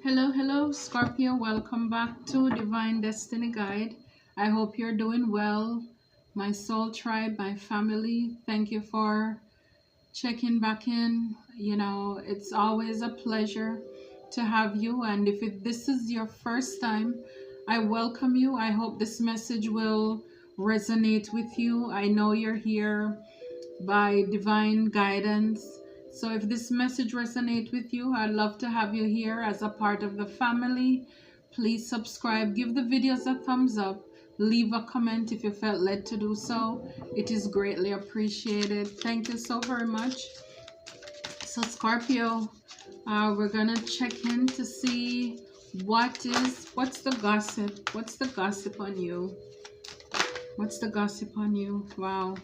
Hello, Scorpio. Welcome back to Divine Destiny Guide. I hope you're doing well. My soul tribe, my family, thank you for checking back in. It's always a pleasure to have you. And if this is your first time, I welcome you. I hope this message will resonate with you. I know you're here by divine guidance. So if this message resonates with you, I'd love to have you here as a part of the family. Please subscribe, give the videos a thumbs up, leave a comment if you felt led to do so. It is greatly appreciated. Thank you so very much. So Scorpio, we're gonna check in to see what's the gossip. What's the gossip on you? What's the gossip on you? Wow.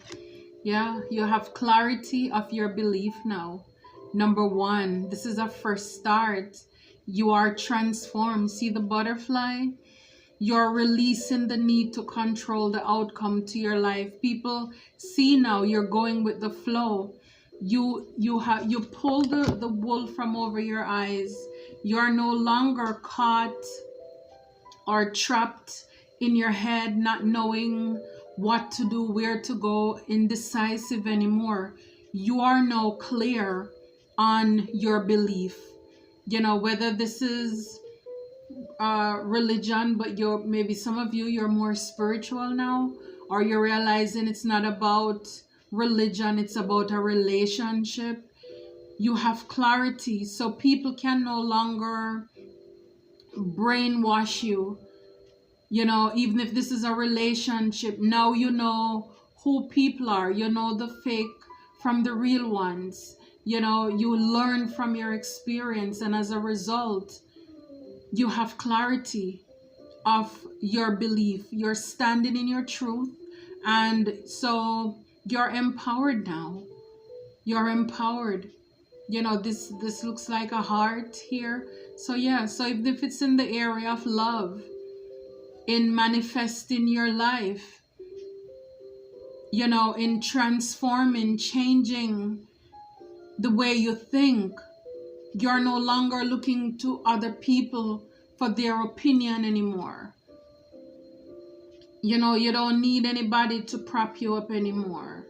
Yeah, you have clarity of your belief now. Number one, this is a first start. You are transformed. See the butterfly? You're releasing the need to control the outcome to your life. People see now you're going with the flow. You pull the wool from over your eyes. You're no longer caught or trapped in your head, not knowing what to do, where to go, indecisive anymore. You are now clear on your belief. Whether this is religion, but maybe some of you're more spiritual now, or you're realizing it's not about religion, it's about a relationship. You have clarity, so people can no longer brainwash you. Even if this is a relationship, now you know who people are. You know the fake from the real ones. You learn from your experience, and as a result, you have clarity of your belief. You're standing in your truth, and so you're empowered now. You're empowered. This looks like a heart here. So yeah, so if it's in the area of love, in manifesting your life, in transforming, changing the way you think, you're no longer looking to other people for their opinion anymore. You don't need anybody to prop you up anymore.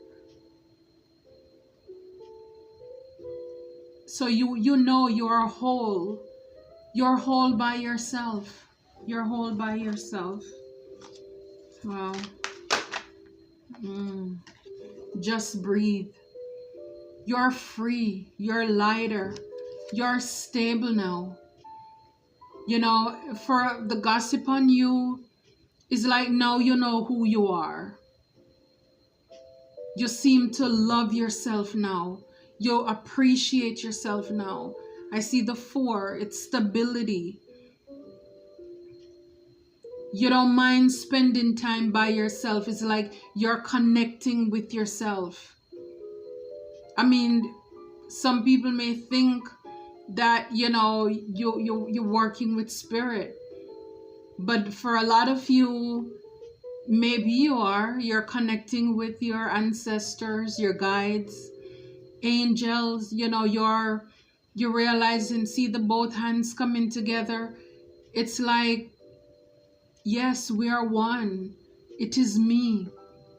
So you're whole. You're whole by yourself. You're whole by yourself. Wow. Just breathe. You're free. You're lighter. You're stable now. For the gossip on you is like, now you know who you are. You seem to love yourself now. You appreciate yourself now. I see the 4. It's stability. You don't mind spending time by yourself. It's like you're connecting with yourself. I mean, some people may think that, you're working with spirit. But for a lot of you, maybe you're connecting with your ancestors, your guides, angels. You're realizing, see the both hands coming together. It's like, yes, we are one. It is me.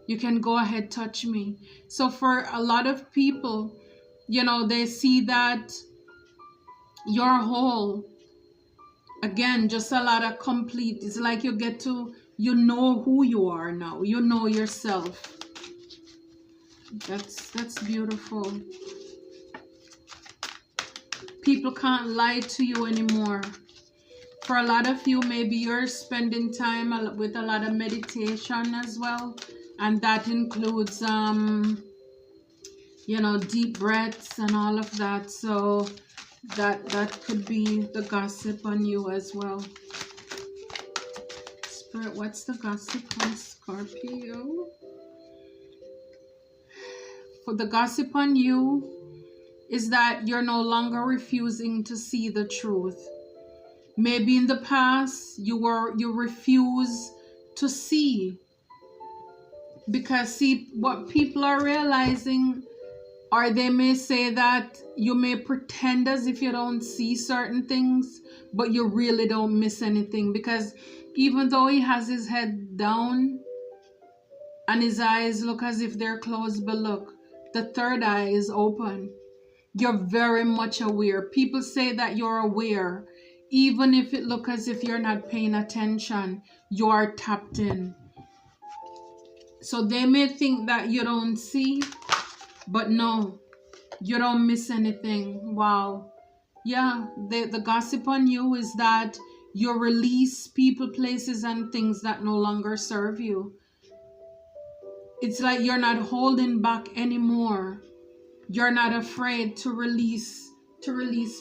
You can go ahead, touch me. So for a lot of people, they see that you're whole. Again, just a lot of complete. It's like you know who you are now. You know yourself. That's beautiful. People can't lie to you anymore. For a lot of you, maybe you're spending time with a lot of meditation as well. And that includes, deep breaths and all of that. So that could be the gossip on you as well. Spirit, what's the gossip on Scorpio? For the gossip on you is that you're no longer refusing to see the truth. Maybe in the past you refuse to see, because see what people are realizing, Or they may say that you may pretend as if you don't see certain things, but you really don't miss anything, because even though he has his head down and his eyes look as if they're closed, but look, the third eye is open. You're very much aware. People say that you're aware. Even if it looks as if you're not paying attention, you are tapped in. So they may think that you don't see, but no, you don't miss anything. Wow. Yeah, the gossip on you is that you release people, places, and things that no longer serve you. It's like you're not holding back anymore. You're not afraid to release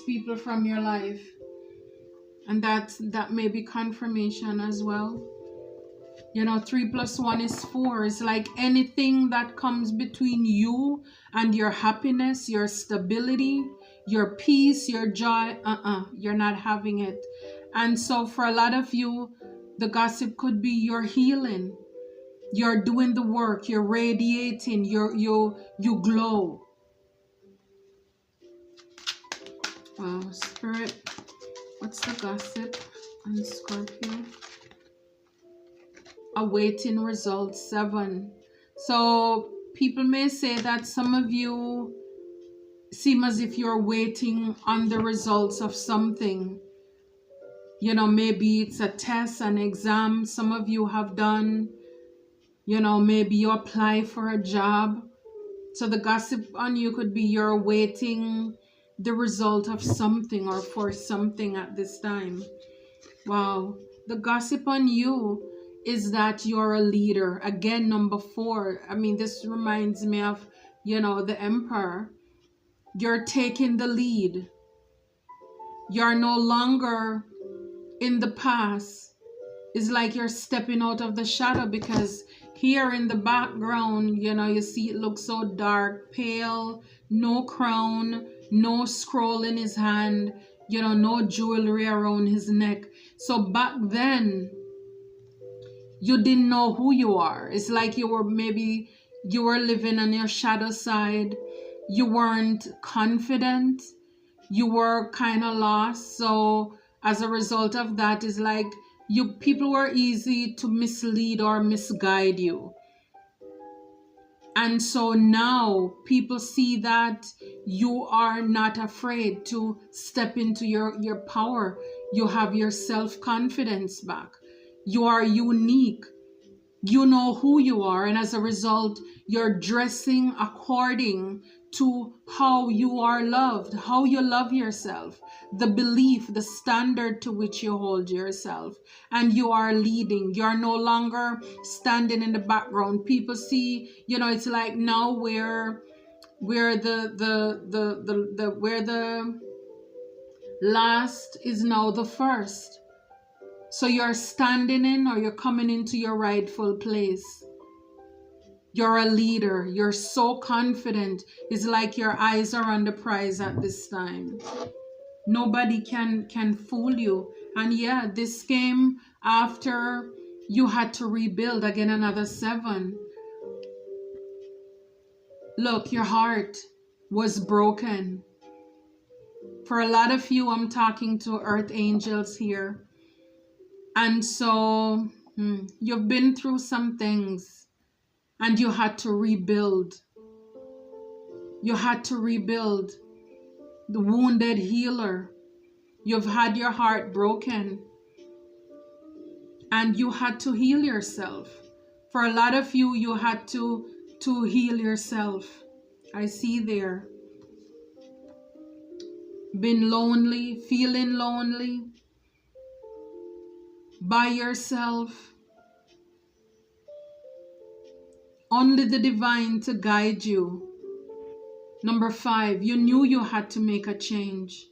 people from your life. And that may be confirmation as well. 3 + 1 is 4. It's like anything that comes between you and your happiness, your stability, your peace, your joy, you're not having it. And so for a lot of you, the gossip could be your healing. You're doing the work, you're radiating, you glow. Wow, Spirit, what's the gossip on Scorpio? Awaiting results, 7. So people may say that some of you seem as if you're waiting on the results of something. Maybe it's a test, an exam some of you have done. Maybe you apply for a job. So the gossip on you could be you're awaiting the result of something or for something at this time. Wow. The gossip on you is that you're a leader. Again, number 4. This reminds me of, the Emperor. You're taking the lead. You're no longer in the past. It's like you're stepping out of the shadow, because here in the background, you see it looks so dark, pale, no crown, no scroll in his hand, no jewelry around his neck. So back then, you didn't know who you are. It's like you were living on your shadow side. You weren't confident. You were kind of lost. So as a result of that, it's like people were easy to mislead or misguide you. And so now people see that you are not afraid to step into your power. You have your self-confidence back. You are unique. You know who you are. And as a result, you're dressing according to how you are loved, how you love yourself, the belief, the standard to which you hold yourself. And you are leading. You're no longer standing in the background. People see, it's like now where the last is now the first. So you're standing in, or you're coming into your rightful place. You're a leader. You're so confident. It's like your eyes are on the prize at this time. Nobody can fool you. And yeah, this came after you had to rebuild. Again, another 7. Look, your heart was broken. For a lot of you, I'm talking to earth angels here. And so you've been through some things and you had to rebuild. You had to rebuild. The wounded healer. You've had your heart broken and you had to heal yourself. For a lot of you, you had to heal yourself. I see there. Been lonely, feeling lonely. By yourself. Only the divine to guide you. Number 5, you knew you had to make a change.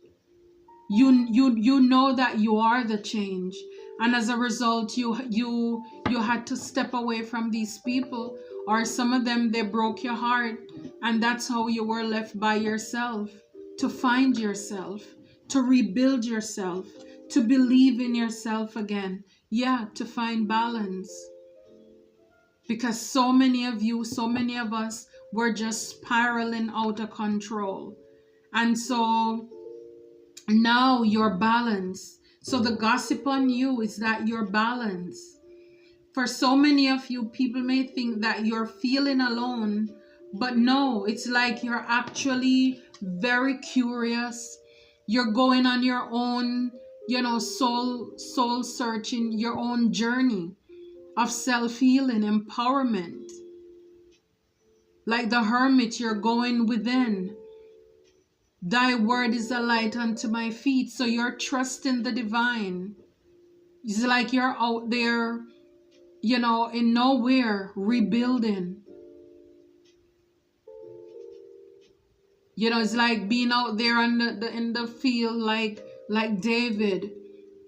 You know that you are the change, and as a result, you had to step away from these people, or some of them, they broke your heart, and that's how you were left by yourself, to find yourself, to rebuild yourself, to believe in yourself again. Yeah, to find balance. Because so many of you, so many of us, We're just spiraling out of control. And so now you're balanced. So the gossip on you is that you're balanced. For so many of you, people may think that you're feeling alone, but no, it's like you're actually very curious. You're going on your own, soul searching, your own journey of self-healing, empowerment. Like the hermit, you're going within. Thy word is a light unto my feet. So you're trusting the divine. It's like you're out there, in nowhere, rebuilding. It's like being out there in the field, like David,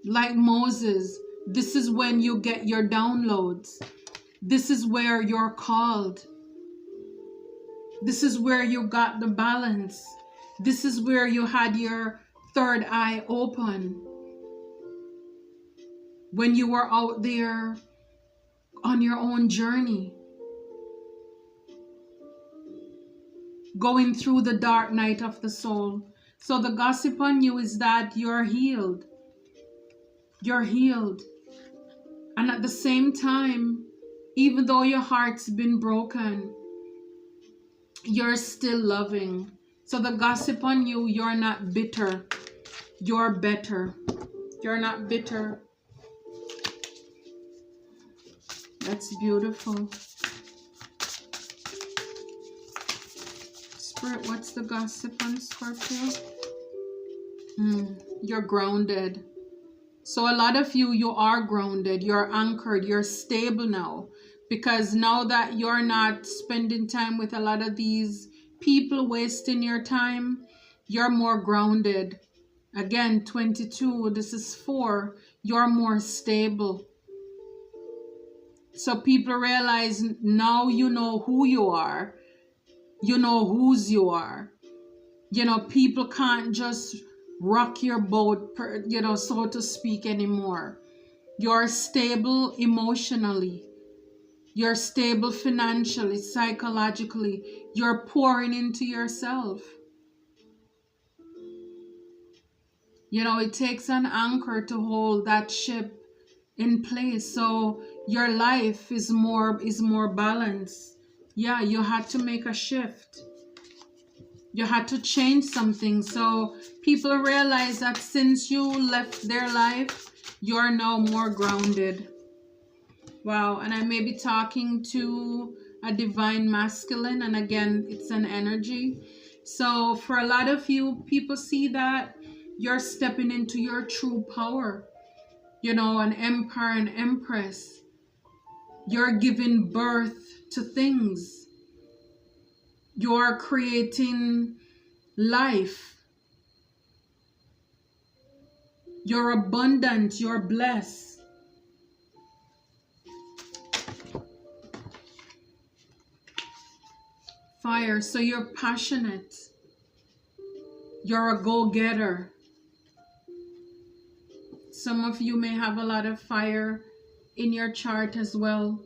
like Moses. This is when you get your downloads. This is where you're called. This is where you got the balance. This is where you had your third eye open. When you were out there on your own journey, going through the dark night of the soul. So the gossip on you is that you're healed. You're healed. And at the same time, even though your heart's been broken, you're still loving. So the gossip on you, you're not bitter. You're better. You're not bitter. That's beautiful. Spirit, what's the gossip on Scorpio? You're grounded. So a lot of you are grounded. You're anchored. You're stable now. Because now that you're not spending time with a lot of these people wasting your time, you're more grounded. Again, 22, this is 4. You're more stable. So people realize now you know who you are. You know whose you are. People can't just rock your boat, so to speak, anymore. You're stable emotionally. You're stable financially, psychologically. You're pouring into yourself. It takes an anchor to hold that ship in place. So your life is more balanced. Yeah, you had to make a shift. You had to change something. So people realize that since you left their life, you're now more grounded. Wow. And I may be talking to a divine masculine. And again, it's an energy. So for a lot of you, people see that you're stepping into your true power. An empire and empress. You're giving birth to things. You're creating life. You're abundant. You're blessed. Fire. So you're passionate. You're a go-getter. Some of you may have a lot of fire in your chart as well.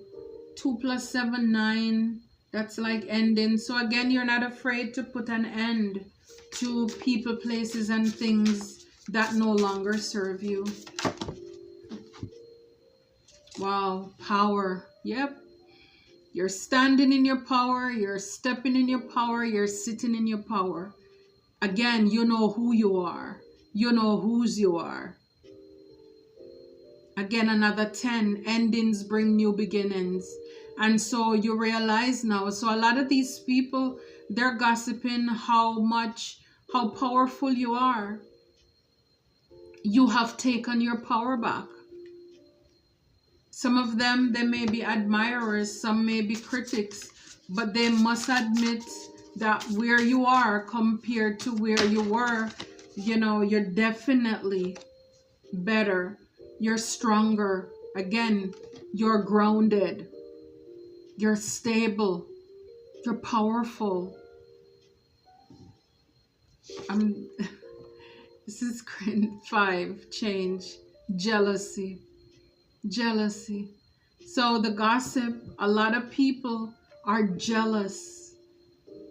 2 + 7, 9. That's like ending. So again, you're not afraid to put an end to people, places, and things that no longer serve you. Wow, power. Yep. You're standing in your power. You're stepping in your power. You're sitting in your power. Again, you know who you are. You know whose you are. Again, another 10. Endings bring new beginnings. And so you realize now, so a lot of these people, they're gossiping how powerful you are. You have taken your power back. Some of them, they may be admirers, some may be critics, but they must admit that where you are compared to where you were, you're definitely better. You're stronger. Again, you're grounded. You're stable. You're powerful. This is 5. Change. Jealousy. Jealousy. So the gossip, a lot of people are jealous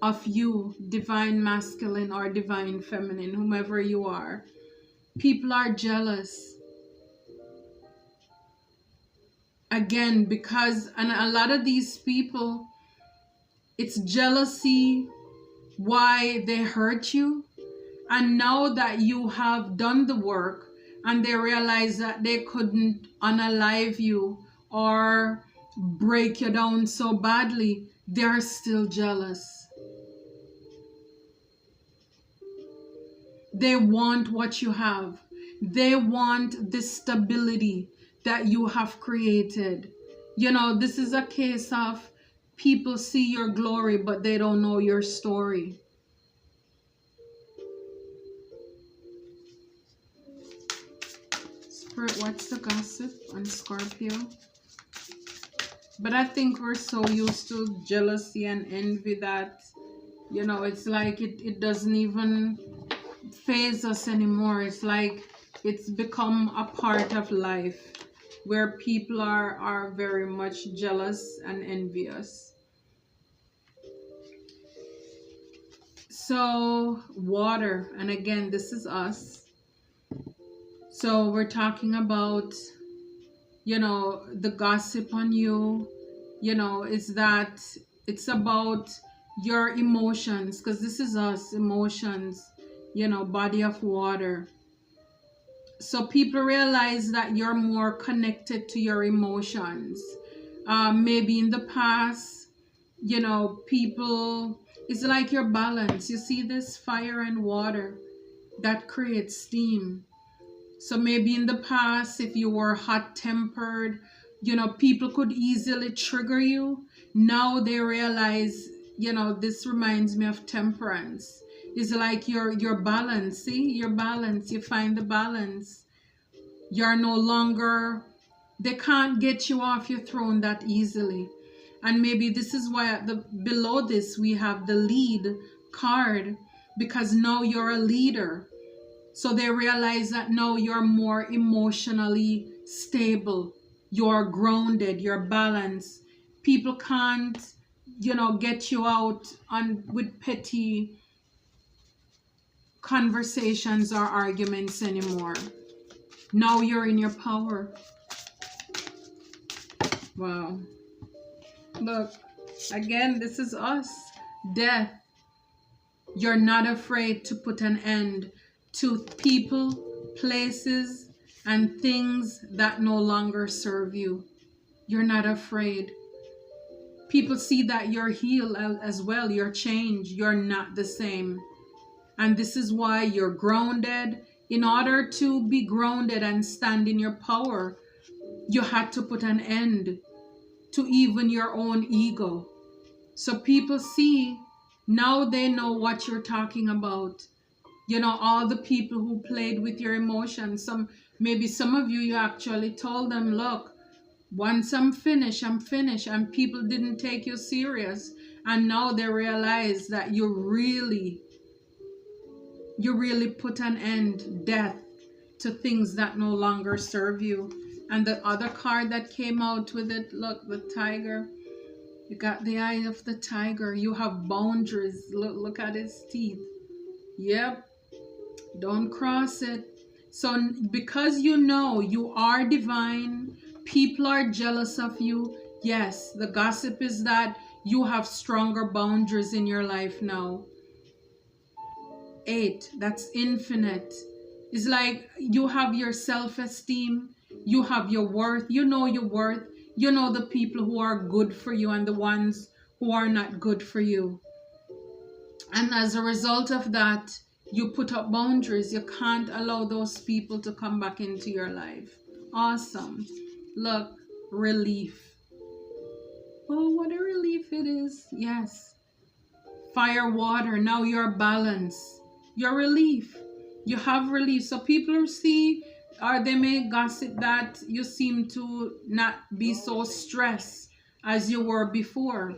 of you, divine masculine or divine feminine, whomever you are. People are jealous. Again, because, and a lot of these people, it's jealousy why they hurt you. And now that you have done the work and they realize that they couldn't unalive you or break you down so badly, they're still jealous. They want what you have. They want the stability that you have created. You know, this is a case of people see your glory, but they don't know your story. Spirit, what's the gossip on Scorpio? But I think we're so used to jealousy and envy that, you know, it's like it doesn't even phase us anymore. It's like it's become a part of life where people are very much jealous and envious. So water, and again, this is us. So we're talking about, you know, the gossip on you, you know, is that it's about your emotions, because this is us, emotions, you know, body of water. So people realize that you're more connected to your emotions. Maybe in the past, you know, people, it's like your balance. You see this fire and water that creates steam. So maybe in the past, if you were hot-tempered, you know, people could easily trigger you. Now they realize, you know, this reminds me of temperance. It's like your balance. See, your balance. You find the balance. You're no longer, they can't get you off your throne that easily. And maybe this is why at the below this we have the lead card, because now you're a leader. So they realize that now you're more emotionally stable. You're grounded, you're balanced. People can't, you know, get you out on with petty conversations or arguments anymore. Now you're in your power. Wow. Look, again, this is us. Death. You're not afraid to put an end to people, places, and things that no longer serve you. You're not afraid. People see that you're healed as well. You're changed. You're not the same. And this is why you're grounded. In order to be grounded and stand in your power, you had to put an end to even your own ego. So people see, now they know what you're talking about. You know, all the people who played with your emotions. Maybe some of you actually told them, look, once I'm finished, I'm finished. And people didn't take you serious. And now they realize that you really put an end, death, to things that no longer serve you. And the other card that came out with it, look, the tiger. You got the eye of the tiger. You have boundaries. Look at his teeth. Yep. Don't cross it. So because you know you are divine, people are jealous of you. Yes, the gossip is that you have stronger boundaries in your life now. 8, that's infinite. It's like you have your self-esteem, you have your worth, you know your worth, you know the people who are good for you and the ones who are not good for you. And as a result of that, you put up boundaries. You can't allow those people to come back into your life. Awesome. Look, relief. Oh, what a relief it is. Yes. Fire, water. Now you're balanced. You're relief. You have relief. So people see, or they may gossip that you seem to not be so stressed as you were before.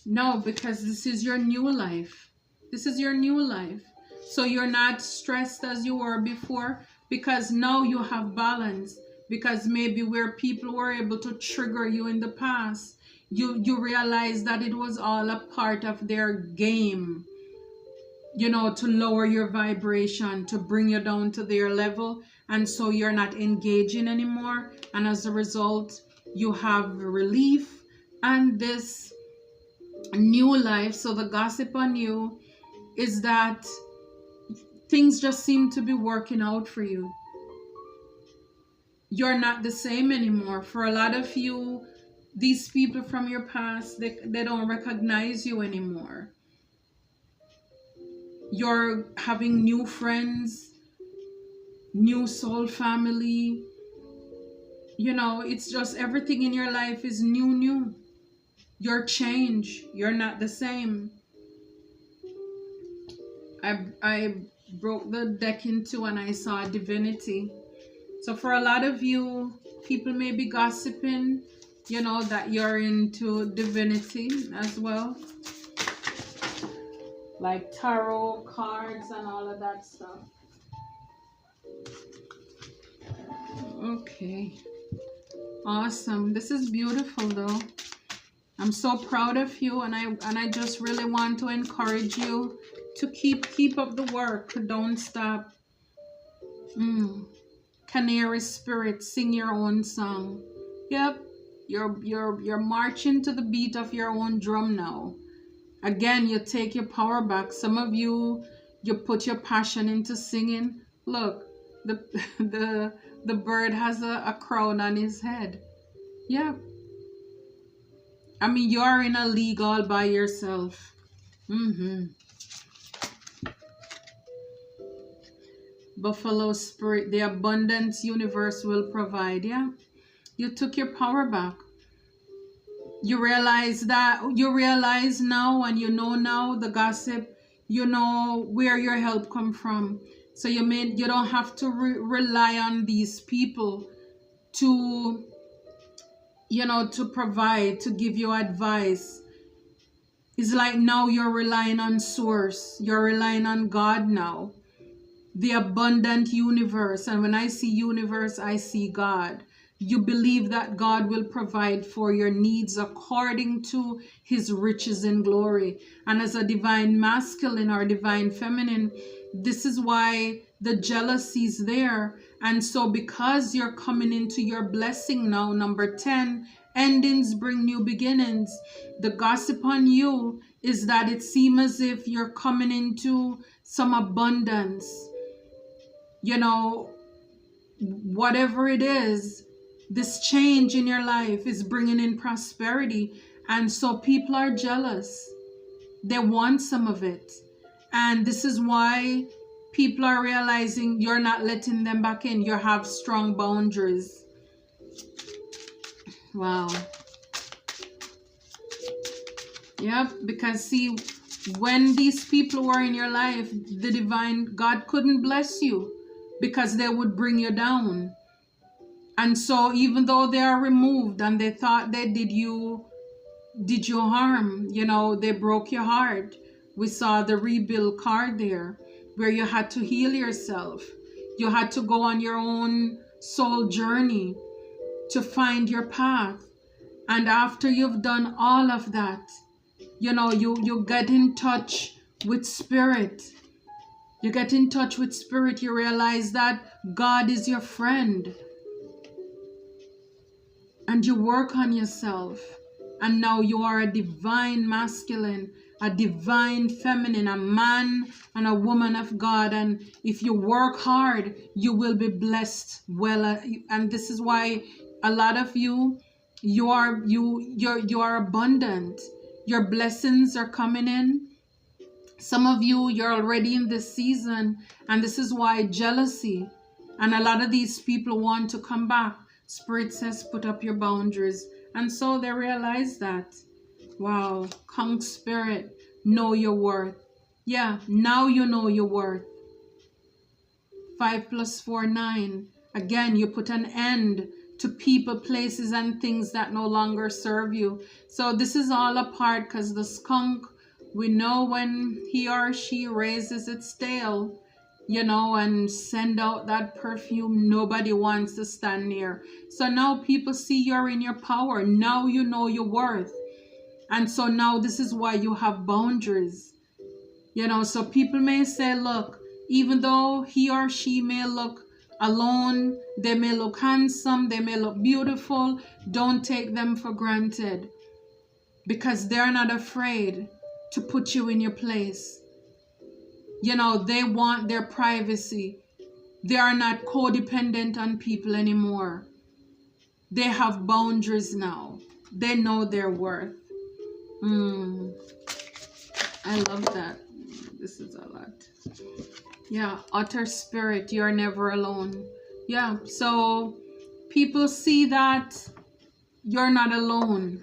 No, because this is your new life. This is your new life. So you're not stressed as you were before, because now you have balance. Because maybe where people were able to trigger you in the past, You realize that it was all a part of their game, to lower your vibration, to bring you down to their level. And so you're not engaging anymore. And as a result, you have relief and this new life. So the gossip on you is that things just seem to be working out for you. You're not the same anymore. For a lot of you, these people from your past, they don't recognize you anymore. You're having new friends, new soul family. It's just everything in your life is new. You're changed. You're not the same. I broke the deck in two and I saw divinity. So for a lot of you, people may be gossiping, that you're into divinity as well. Like tarot cards and all of that stuff. Okay. Awesome. This is beautiful though. I'm so proud of you, and I just really want to encourage you to keep up the work. Don't stop. Canary spirit, sing your own song. Yep. You're marching to the beat of your own drum now. Again, you take your power back. Some of you put your passion into singing. Look, the bird has a crown on his head. Yeah. I mean, you're in a league all by yourself. Buffalo spirit, the abundance universe will provide. Yeah. You took your power back. You realize now, and now the gossip, where your help come from. So you don't have to rely on these people to provide, to give you advice. It's like now you're relying on source. You're relying on God now. The abundant universe. And when I see universe, I see God. You believe that God will provide for your needs according to his riches in glory. And as a divine masculine or divine feminine, this is why the jealousy is there. And so because you're coming into your blessing now, number 10, endings bring new beginnings. The gossip on you is that it seems as if you're coming into some abundance. Whatever it is, this change in your life is bringing in prosperity. And so people are jealous. They want some of it. And this is why people are realizing you're not letting them back in. You have strong boundaries. Wow. Yep, because see, when these people were in your life, the divine God couldn't bless you because they would bring you down. And so even though they are removed and they thought they did you harm, they broke your heart. We saw the rebuild card there where you had to heal yourself. You had to go on your own soul journey to find your path. And after you've done all of that, you get in touch with spirit. You get in touch with spirit. You realize that God is your friend. And you work on yourself. And now you are a divine masculine, a divine feminine, a man and a woman of God. And if you work hard, you will be blessed well. And this is why a lot of you are abundant. Your blessings are coming in. Some of you're already in this season. And this is why jealousy. And a lot of these people want to come back. Spirit says, put up your boundaries. And so they realize that. Wow. Conch spirit, know your worth. Yeah, now you know your worth. 5 + 4, 9. Again, you put an end to people, places, and things that no longer serve you. So this is all a part because the skunk, we know when he or she raises its tail, and send out that perfume nobody wants to stand near. So now people see you're in your power. Now you know your worth. And so now this is why you have boundaries. So people may say, look, even though he or she may look alone, they may look handsome, they may look beautiful, don't take them for granted, because they're not afraid to put you in your place. They want their privacy. They are not codependent on people anymore. They have boundaries now. They know their worth. I love that. This is a lot. Yeah, utter spirit, you're never alone. Yeah, so people see that you're not alone.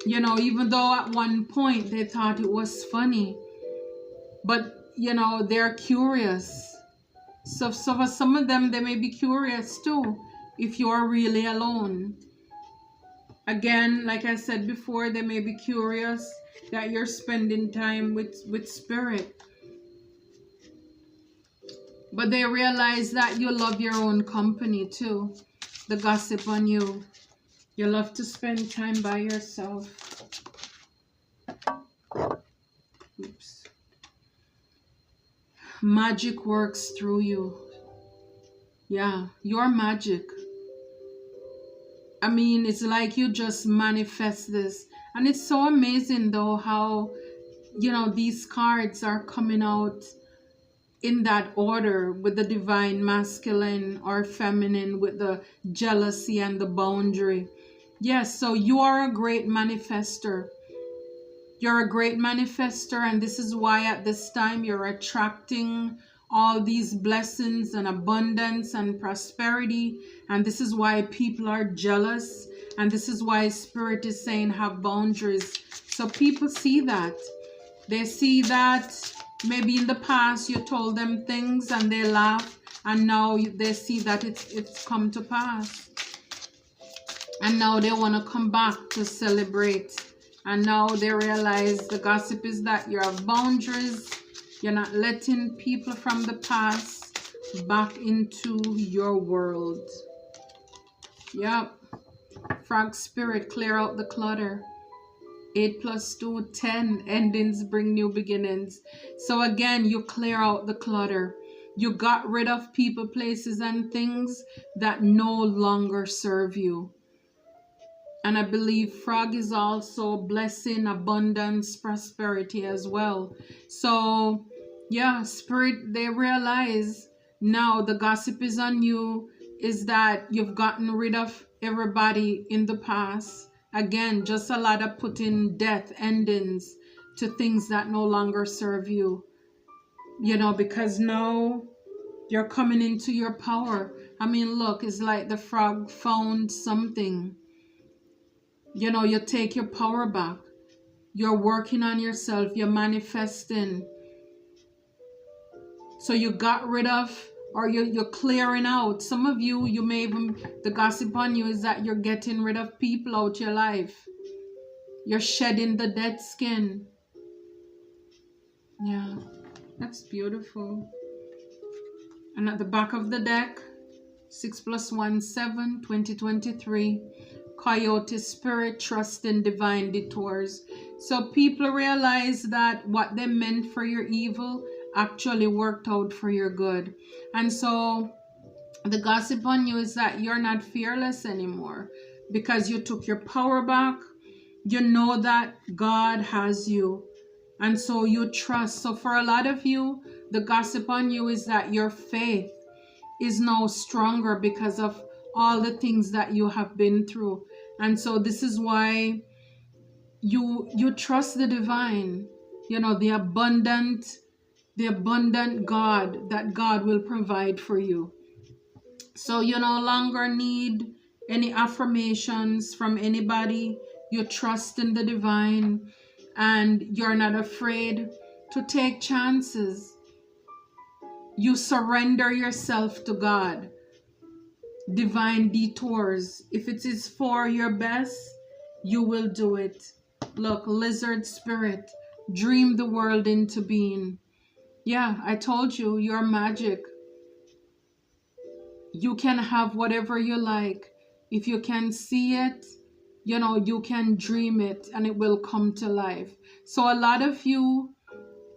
Even though at one point they thought it was funny, but they're curious. So for some of them, they may be curious too if you're really alone. Again, like I said before, they may be curious that you're spending time with spirit. But they realize that you love your own company too. The gossip on you. You love to spend time by yourself. Oops. Magic works through you. Yeah, you're magic. I mean, it's like you just manifest this. And it's so amazing though how, these cards are coming out in that order, with the divine masculine or feminine, with the jealousy and the boundary. Yes, so you are a great manifester. You're a great manifester, and this is why at this time you're attracting all these blessings and abundance and prosperity. And this is why people are jealous. And this is why Spirit is saying have boundaries. So people see that. They see that maybe in the past you told them things and they laugh. And now they see that it's come to pass. And now they want to come back to celebrate. And now they realize the gossip is that you have boundaries. You're not letting people from the past back into your world. Yep. Frog spirit, clear out the clutter. 8 + 2, 10. Endings bring new beginnings. So again, you clear out the clutter. You got rid of people, places, and things that no longer serve you. And I believe frog is also blessing, abundance, prosperity as well. So yeah, spirit, they realize now the gossip is on you, is that you've gotten rid of everybody in the past. Again, just a lot of putting death, endings to things that no longer serve you. Because now you're coming into your power. I mean, look, it's like the frog found something. You take your power back. You're working on yourself. You're manifesting. So you got rid of, or you're clearing out. Some of you may even, the gossip on you is that you're getting rid of people out your life. You're shedding the dead skin. Yeah, that's beautiful. And at the back of the deck, 6 + 1, 7, 2023. Coyote spirit, trust in divine detours. So people realize that what they meant for your evil actually worked out for your good. And so the gossip on you is that you're not fearless anymore, because you took your power back. You know that God has you, and so you trust. So for a lot of you, the gossip on you is that your faith is now stronger because of all the things that you have been through. And so this is why you trust the divine, the abundant God, that God will provide for you. So you no longer need any affirmations from anybody. You trust in the divine, and you're not afraid to take chances. You surrender yourself to God. Divine detours. If it is for your best, you will do it. Look, lizard spirit, dream the world into being. Yeah, I told you, you're magic. You can have whatever you like. If you can see it, you can dream it and it will come to life. So a lot of you,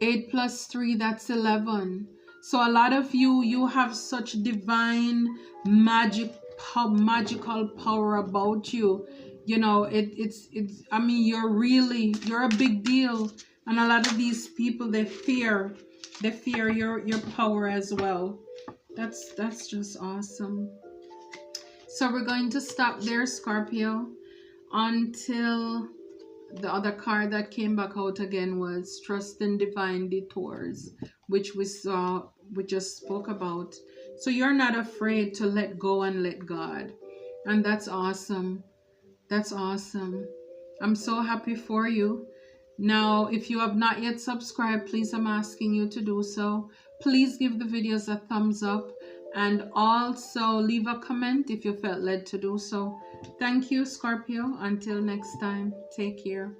8 plus 3, that's 11. So a lot of you, you have such divine magical power about you. It's I mean, you're a big deal. And a lot of these people, they fear your power as well. That's just awesome. So we're going to stop there, Scorpio, until the other card that came back out again was Trust in Divine Detours, which we just spoke about. So you're not afraid to let go and let God. And that's awesome. That's awesome. I'm so happy for you. Now, if you have not yet subscribed, please, I'm asking you to do so. Please give the videos a thumbs up and also leave a comment if you felt led to do so. Thank you, Scorpio. Until next time, take care.